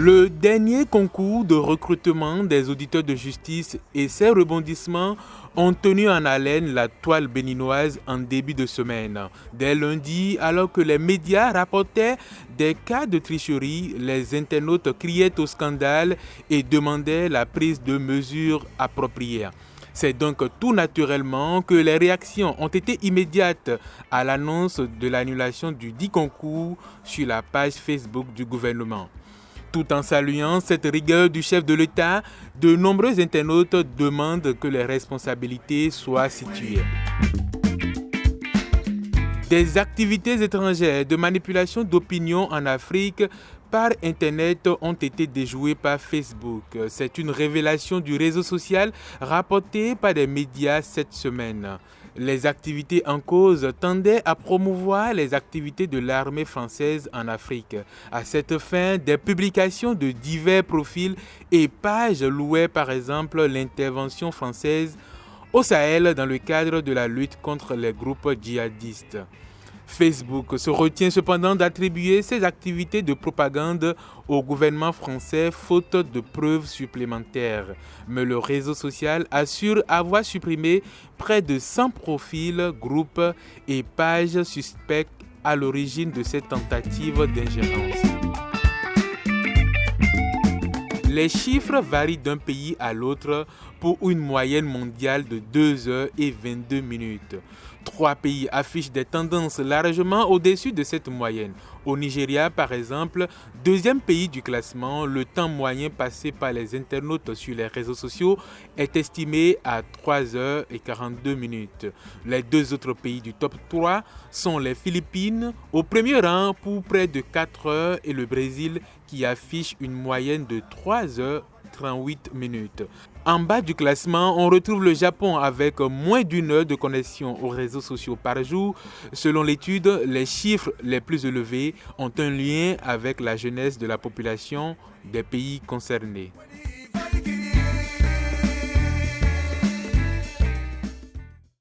Le dernier concours de recrutement des auditeurs de justice et ses rebondissements ont tenu en haleine la toile béninoise en début de semaine. Dès lundi, alors que les médias rapportaient des cas de tricherie, les internautes criaient au scandale et demandaient la prise de mesures appropriées. C'est donc tout naturellement que les réactions ont été immédiates à l'annonce de l'annulation du dit concours sur la page Facebook du gouvernement. Tout en saluant cette rigueur du chef de l'État, de nombreux internautes demandent que les responsabilités soient situées. Des activités étrangères de manipulation d'opinion en Afrique par Internet ont été déjouées par Facebook. C'est une révélation du réseau social rapportée par des médias cette semaine. Les activités en cause tendaient à promouvoir les activités de l'armée française en Afrique. À cette fin, des publications de divers profils et pages louaient par exemple l'intervention française au Sahel dans le cadre de la lutte contre les groupes djihadistes. Facebook se retient cependant d'attribuer ces activités de propagande au gouvernement français faute de preuves supplémentaires. Mais le réseau social assure avoir supprimé près de 100 profils, groupes et pages suspects à l'origine de cette tentative d'ingérence. Les chiffres varient d'un pays à l'autre pour une moyenne mondiale de 2 heures et 22 minutes. 3 pays affichent des tendances largement au-dessus de cette moyenne. Au Nigeria, par exemple, deuxième pays du classement, le temps moyen passé par les internautes sur les réseaux sociaux est estimé à 3 heures et 42 minutes. Les deux autres pays du top 3 sont les Philippines, au premier rang pour près de 4 heures, et le Brésil qui affiche une moyenne de 3 heures 38 minutes. En bas du classement, on retrouve le Japon avec moins d'une heure de connexion aux réseaux sociaux par jour. Selon l'étude, les chiffres les plus élevés ont un lien avec la jeunesse de la population des pays concernés.